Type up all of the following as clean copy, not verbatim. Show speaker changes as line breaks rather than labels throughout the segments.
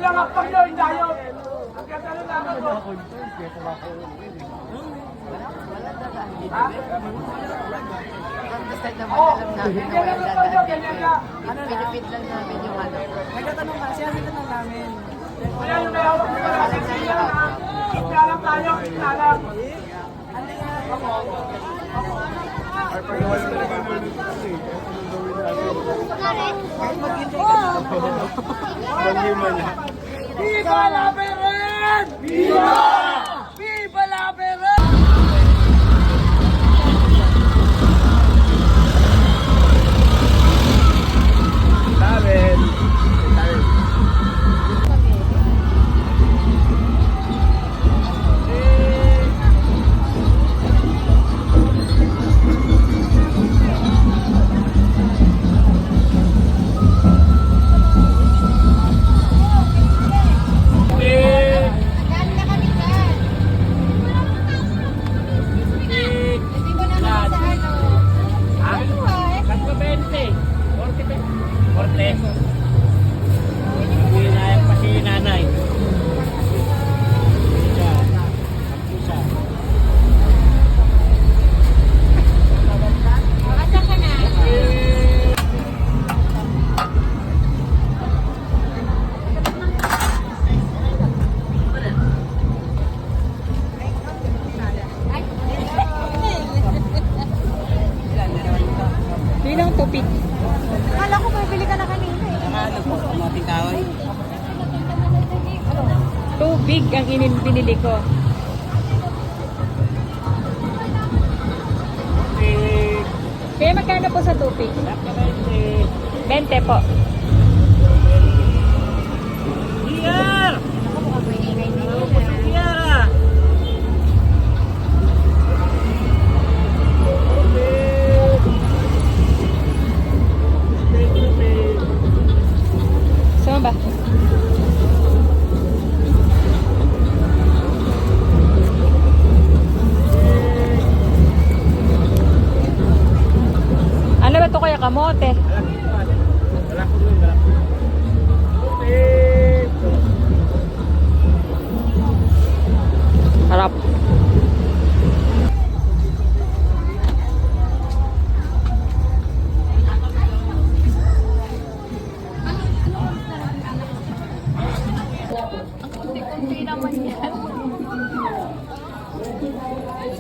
Ilang akpag nyo, hindi ayaw. Ang ganda ng lakad mo. Ha?
Basta naman alam namin na walang dadaan. Pinipit lang namin yung ano.
Nagtatanong kasi, ano tanong namin?
Kaya yung may hawak mo pala sa siya, ha? Kita lang tayo, kita lang.
Ano nga?
Viva la Beren! Viva! Viva la Beren!
Bilang tupig.
Akala ko bibili ka na kanina eh.
Ano po, kumating kahoy?
Tubig ang binili ko. Kaya magkano po sa tubig? 20 po.
Here! Here!
Saan ba? Ano ba ito kaya kamote? Harap.
Kunti naman yan.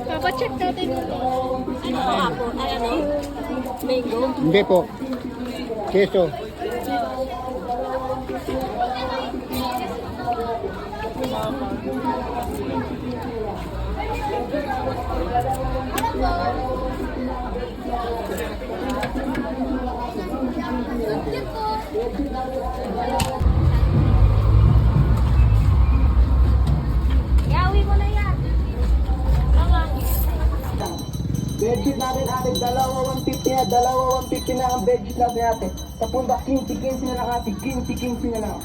Papacheck natin yun. Ano po ako? Ano? Mango?
Hindi po. Keso.
Yawi mo na yan.
Veggie natin ate, dalawa 150 na, dalawa 150 na ang veggie natin ate. Sa punta 15 na lang ate, 15 na lang.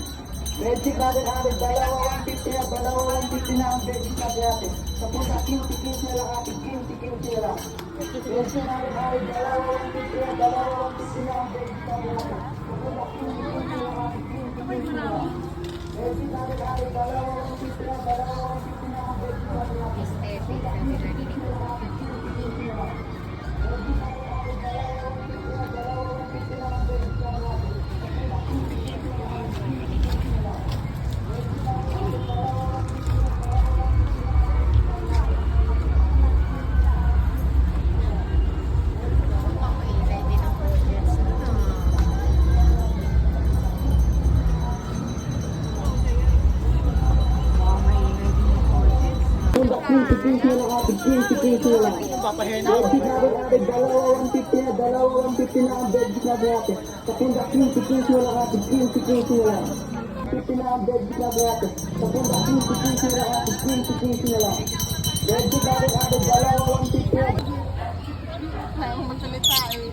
Veggie natin ate, dalawa 150 na, dalawa 150 na ang veggie natin ate. Sa punta 15 na lang ate, 15 na lang. Veggie natin ate, dalawa 150 na, dalawa 150 na ang veggie natin ate. Sa punta 15 na lang ate, 15 na lang. Veggie natin ate, dalawa 150 na, dalawa 150 na ang veggie natin ate. Dalawa 150 na ang veggie na natin. Sa punta 15 na lang ate, 15 na lang. 50 na ang veggie na natin. Sa punta 15 na lang ate, 15 na lang. Veggie na rin ate, dalawa 150 na.
Ayaw magsalita eh.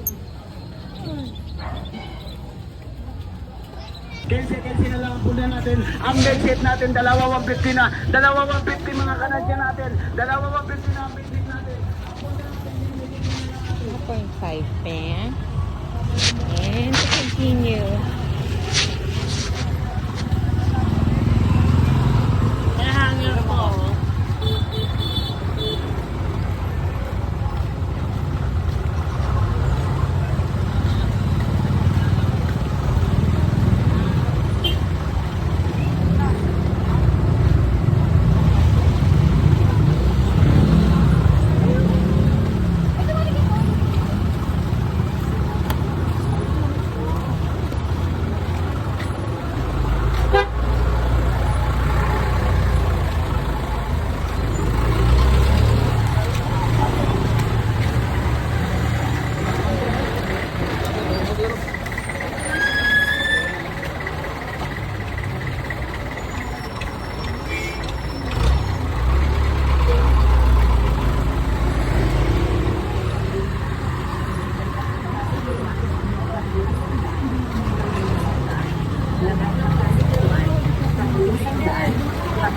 15 na lang ang puna natin. Ang bedsheet natin, dalawa 150 na. Dalawa 150 mga kanadyan natin. Dalawa 150 na ang bedsheet natin.
2.5 pen. And to continue.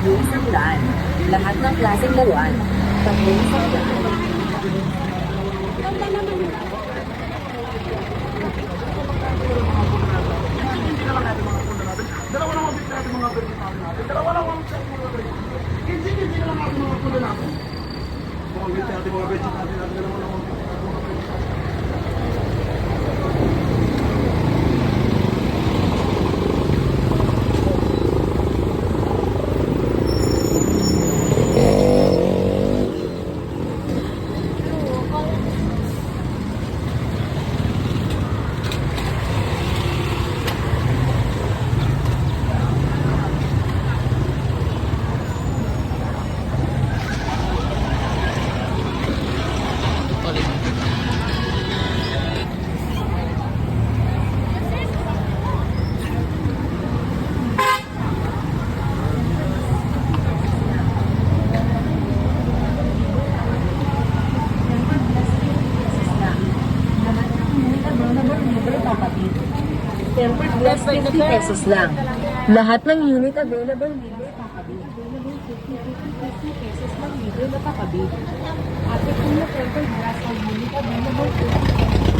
10 daan. Lahat ng klaseng laruan, 10 daan.
Dalawa lang ang bit natin mga birthday natin. Dalawa lang ang set mga birthday. Kinsi na lang natin mga pula natin. Mga bit natin mga birthday natin. Dalawa lang ang bit natin mga birthday.
Tempered glass, 50 pesos lang. Lahat ng unit available, libre pakabig. Available 50 pesos lang, libre na pakabig. At kung yung tempered glass ang unit available, 50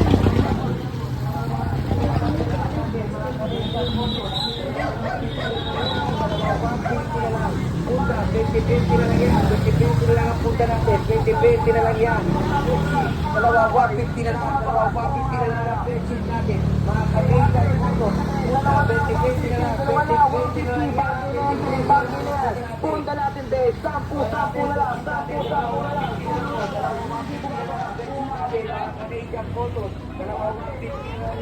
20-20 na lang yan. 20-20 na lang ang punta natin. 20-20 na lang yan. Dalawa, 150 na lang. Dalawa, 150 na lang ang bedsheet natin. Mga kabita, ito. Punta, 20-20 na lang. 20-20 na lang yan. Punta natin, be. 10 na lang. 10 na lang. Canadian photos. Dalawa, 150 na lang.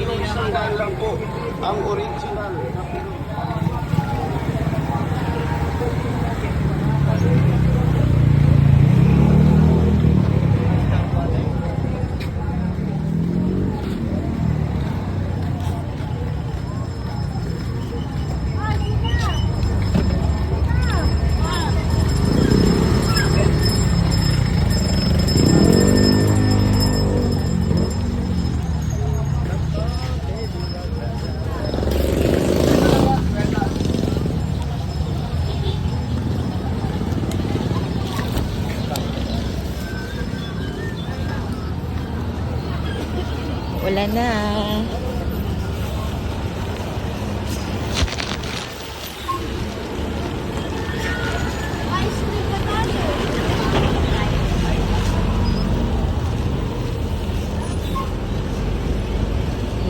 Original lang po. Ang original.
Wala na.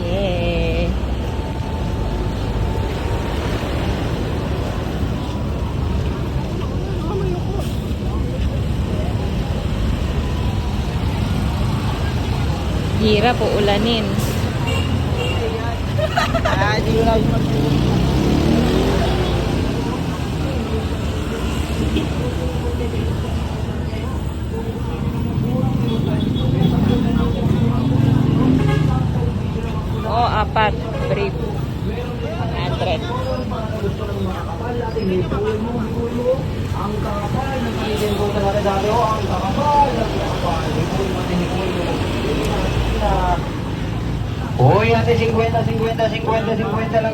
Yay. Hirap po ulanin. Oh, apat. Brief. 100.
Ang kakapal ng Canadian Gold natin dati. Ang kakapal ng kakapal. Hoy, ate, 50 lang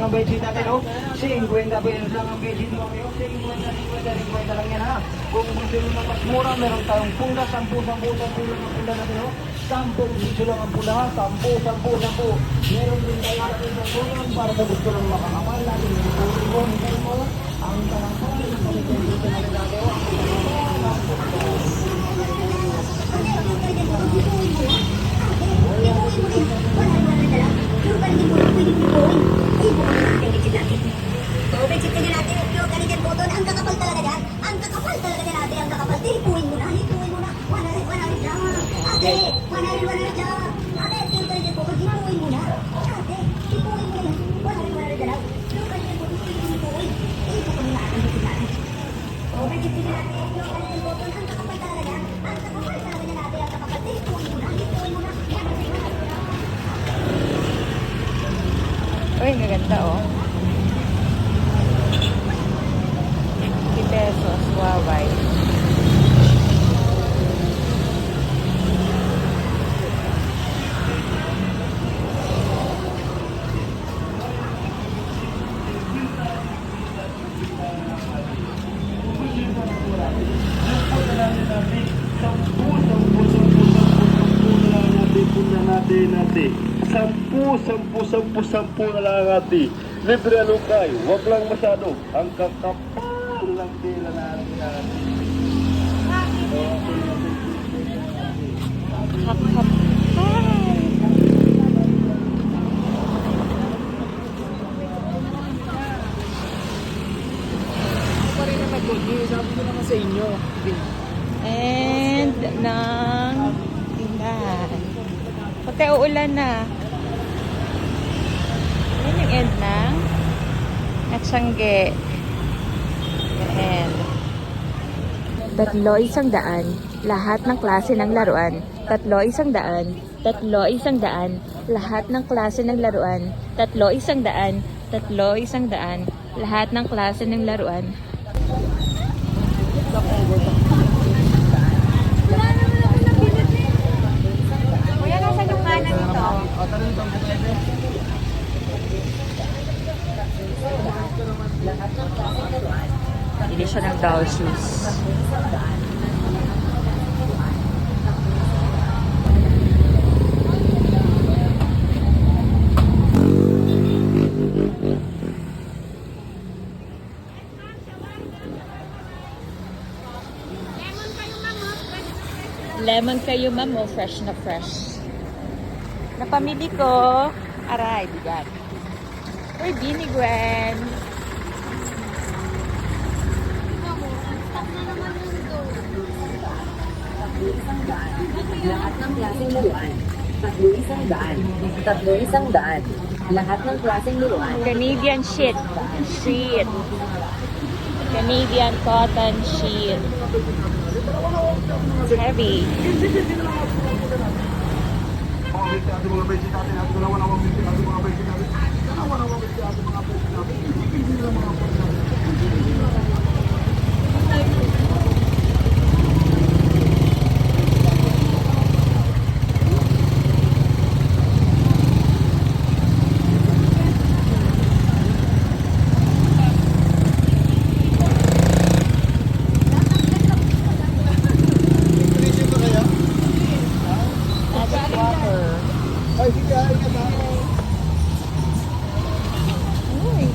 ang bedsheet natin, oh. 50 pesos lang ang bedsheet natin, oh. 50 lang yan, ha. Kung gusto nyo ng mas mura, meron tayong pula, 10 lang ang pula natin, oh. 10 piso lang ang pula, ha. 10. Meron din tayo natin ng tulong para sa gusto ng makakapal natin. Ang kakapal ng Canadian Gold natin dati, oh.
Ang kakapal talaga yan. Ang kakapal talaga yan, ate. Ang kakapal. Hipuin mo na. 100 lang. Ate, 100 lang. Ate, pure Canadian Bukod. Hipuin mo na. Ate, hipuin mo na yan. 100 lang. Pure Canadian Bukod. Hipuin. Hipuin mo na. Ang bitin natin. Over 50 na natin. Pure Canadian Bukod. Ang kakapal talaga yan. Ang kakapal talaga yan, ate. Ang kakapal. Hipuin mo na. Hipuin mo na.
Uy, maganda oh. 50 pesos. Huawei.
10 na lang ang ati. Libre alukay, wag lang masyado. Ang kakapal ng tela natin.
Pa rin naman good news. Sabi ko naman sa inyo.
And ng tindahan. Pagka uulan na. Yan yung end ng Natsangge. And 300, lahat ng klase ng laruan. 300, 300, lahat ng klase ng laruan. 300, 300, lahat ng klase ng laruan.
Kuya, nasan yung kanan nito?
Hindi siya ng doll shoes. Lemon kayo, ma'am, o fresh na fresh. Napamili ko. Aray, bigat. Uy, Bini Gwen.
Lahat ng klaseng laruan. 300. Lahat ng klaseng laruan.
Canadian sheet. Sheet. Canadian cotton sheet. It's heavy.
Mga besi natin, mga besi natin, dalawa na mga besi natin, mga besi natin. Dalawa na mga besi natin, mga besi natin. Hindi na mga besi natin.
Magic water.
Ay, sige, ingat ha.
Uy.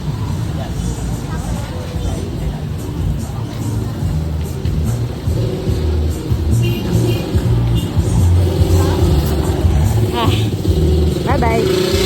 Ah. Bye-bye.